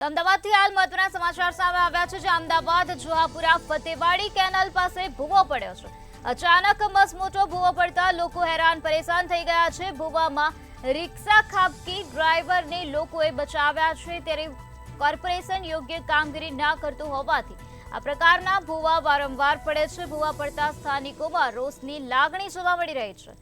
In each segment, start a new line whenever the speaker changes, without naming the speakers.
અમદાવાદથી હાલ મહત્વના સમાચાર સામે આવ્યા છે, જ્યાં અમદાવાદ જુહાપુરા ફતેવાડી કેનાલ પાસે ભૂવો પડ્યો છે। અચાનક મસમોટો ભૂવો પડતા લોકો હેરાન પરેશાન થઈ ગયા છે। ભૂવામાં રિક્ષા ખાબકી ડ્રાઈવરને લોકોએ બચાવ્યા છે, ત્યારે કોર્પોરેશન યોગ્ય કામગીરી ના કરતું હોવાથી આ પ્રકારના ભૂવા વારંવાર પડે છે। ભૂવા પડતા સ્થાનિકોમાં રોષની લાગણી જોવા મળી રહી છે।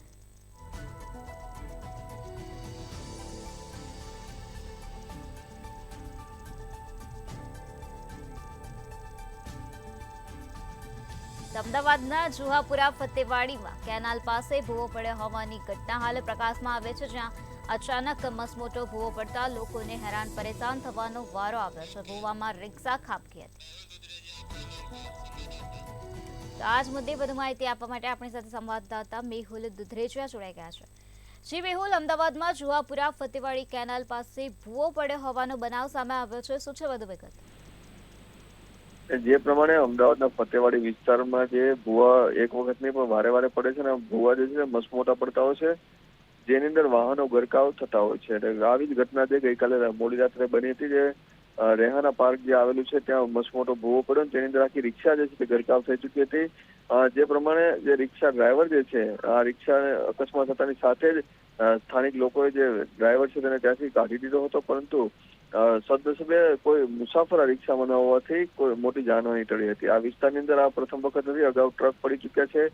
અમદાવાદના જુહાપુરા ફતેવાડીમાં કેનાલ પાસે ભૂવો પડ્યો હોવાની ઘટના હાલ પ્રકાશમાં આવે છે, જ્યાં અચાનક મસમોટો ભૂવો પડતા લોકોને હેરાન પરેશાન થવાનો વારો આવ્યો છે। ભૂવામાં રિક્ષા ખાબકી હતી। તો આ જ મુદ્દે વધુ માહિતી આપવા માટે આપણી સાથે સંવાદદાતા મેહુલ દુધરેજિયા જોડાઈ ગયા છે। જી મેહુલ, અમદાવાદમાં જુહાપુરા ફતેવાડી કેનાલ પાસે ભૂવો પડ્યો હોવાનો બનાવ સામે આવ્યો છે, શું છે વધુ વિગત?
જે પ્રમાણે અમદાવાદના ફતેવાડી વિસ્તારમાં જે ભૂવા એક વખત નહીં પણ વારે વારે પડે છે ને ભૂવા જે છે મસમોટા પડતા હોય છે, જેની અંદર વાહનો ગરકાવ થતા હોય છે। એટલે આવી જ ઘટના જે ગઈકાલે મોડી રાત્રે બની હતી, જે રેહાના પાર્ક જે આવેલું છે ત્યાં મસમોટો ભૂવો પડ્યો, તેની અંદર આખી રિક્ષા જે છે તે ગરકાવ થઈ ચૂકી હતી। જે પ્રમાણે જે રિક્ષા ડ્રાઈવર જે છે, આ રિક્ષા અકસ્માત થતાની સાથે જ સ્થાનિક લોકોએ જે ડ્રાઈવર છે તેને ત્યાંથી કાઢી દીધો હતો, પરંતુ સદનસીબે કોઈ મુસાફર રિક્ષામાં ન હોવાથી કોઈ મોટી જાનહાની ટળી હતી। આ વિસ્તારની અંદર આ પ્રથમ વખત નથી, અગાઉ ટ્રક પડી ચૂક્યા છે,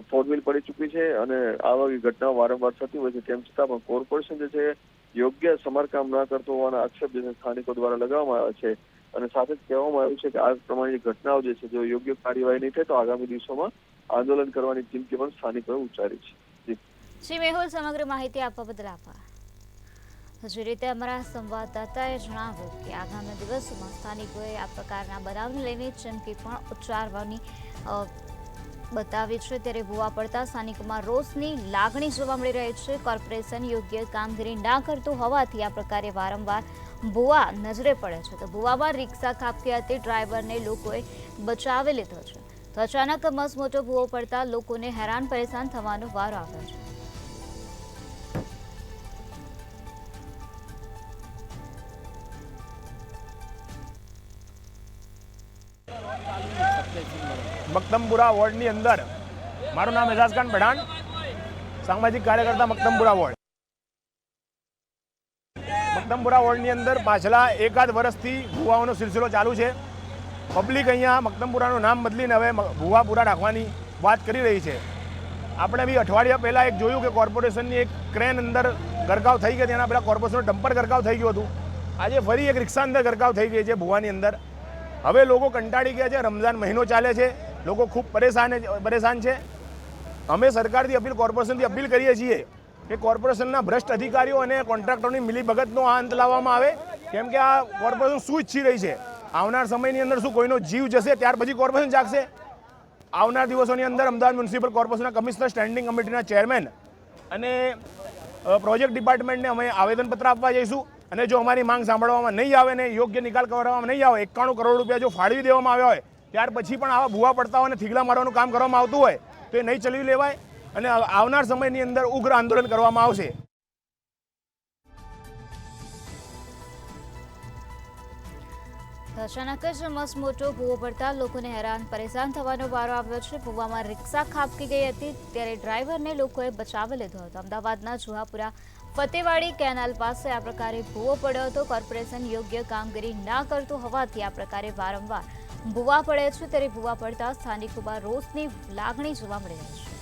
ફોર વ્હીલ પડી ચૂકી છે અને આવા ઘટનાઓ વારંવાર થતી હોય છે। તેમ છતાં પણ કોર્પોરેશન જે છે યોગ્ય સમારકામ ન કરતું હોવાના આક્ષેપ જે છે સ્થાનિકો દ્વારા લગાવવામાં આવ્યા છે અને સાથે જ કહેવામાં આવ્યું છે કે આ પ્રમાણે ઘટનાઓ જે છે જો યોગ્ય કાર્યવાહી નહીં થાય તો આગામી દિવસોમાં આંદોલન કરવાની ચીમકી પણ સ્થાનિકોએ ઉચ્ચારી છે।
જી મેહુલ, સમગ્ર માહિતી આપવા બદલ આભાર। જે રીતે અમારા સંવાદદાતાએ જણાવ્યું કે આગામી દિવસોમાં સ્થાનિકોએ આ પ્રકારના બનાવને લઈને ચીમકી પણ ઉચ્ચારવાની બતાવી છે, ત્યારે ભૂવા પડતા સ્થાનિકોમાં રોષની લાગણી જોવા મળી રહી છે। કોર્પોરેશન યોગ્ય કામગીરી ના કરતું હોવાથી આ પ્રકારે વારંવાર ભૂવા નજરે પડે છે। તો ભૂવામાં રિક્ષા ખાબકી હતી, ડ્રાઈવરને લોકોએ બચાવી લીધો છે। તો અચાનક મસમોટો ભૂવો પડતા લોકોને હેરાન પરેશાન થવાનો વારો આવ્યો છે।
મકદમપુરા વોર્ડની અંદર મારું નામ એજાઝ ખાન પઠાણ, સામાજિક કાર્યકર્તા મકદમપુરા વોર્ડ। મકદમપુરા વોર્ડની અંદર પાછલા એકાદ વર્ષથી ભૂવાઓનો સિલસિલો ચાલુ છે। પબ્લિક અહીંયા મકદમપુરાનું નામ બદલીને હવે ભૂવાપુરા રાખવાની વાત કરી રહી છે। આપણે બી અઠવાડિયા પહેલાં એક જોયું કે કોર્પોરેશનની એક ક્રેન અંદર ગરકાવ થઈ ગઈ, તેના પહેલાં કોર્પોરેશનનું ડમ્પર ગરકાવ થઈ ગયું હતું। આજે ફરી એક રિક્ષા અંદર ગરકાવ થઈ ગઈ છે ભૂવાની અંદર। હવે લોકો કંટાળી ગયા છે, રમઝાન મહિનો ચાલે છે, લોકો ખૂબ પરેશાન છે। અમે સરકારથી અપીલ, કોર્પોરેશનથી અપીલ કરીએ છીએ કે કોર્પોરેશનના ભ્રષ્ટ અધિકારીઓ અને કોન્ટ્રાક્ટરોની મિલીભગતનો અંત લાવવામાં આવે, કેમ કે આ કોર્પોરેશન શું ઈચ્છી રહી છે? આવનાર સમયની અંદર શું કોઈનો જીવ જશે ત્યાર પછી કોર્પોરેશન જાગશે? આવનાર દિવસોની અંદર અમદાવાદ મ્યુનિસિપલ કોર્પોરેશનના કમિશનર, સ્ટેન્ડિંગ કમિટીના ચેરમેન અને પ્રોજેક્ટ ડિપાર્ટમેન્ટને અમે આવેદનપત્ર આપવા જઈશું અને જો અમારી માંગ સાંભળવામાં નહીં આવે ને યોગ્ય નિકાલ કરવામાં નહીં આવે, 91 કરોડ રૂપિયા જો ફાળવી દેવામાં આવ્યા હોય ત્યાર પછી પણ આવા ભૂવા પડતા હોય અને થીગડા મારવાનું કામ કરવામાં આવતું હોય તો એ નહીં ચલાવી લેવાય અને આવનાર સમયની અંદર ઉગ્ર આંદોલન કરવામાં આવશે।
અચાનક જ મસમોટો ભૂવો પડતા લોકોને હેરાન પરેશાન થવાનો વારો આવ્યો છે। ભૂવામાં રિક્ષા ખાબકી ગઈ હતી, ત્યારે ડ્રાઈવરને લોકોએ બચાવી લીધો હતો। અમદાવાદના જુહાપુરા ફતેવાડી કેનાલ પાસે આ પ્રકારે ભૂવો પડ્યો હતો। કોર્પોરેશન યોગ્ય કામગીરી ના કરતું હોવાથી આ પ્રકારે વારંવાર ભૂવા પડે છે, ત્યારે ભૂવા પડતા સ્થાનિકોમાં રોષની લાગણી જોવા મળી રહી છે।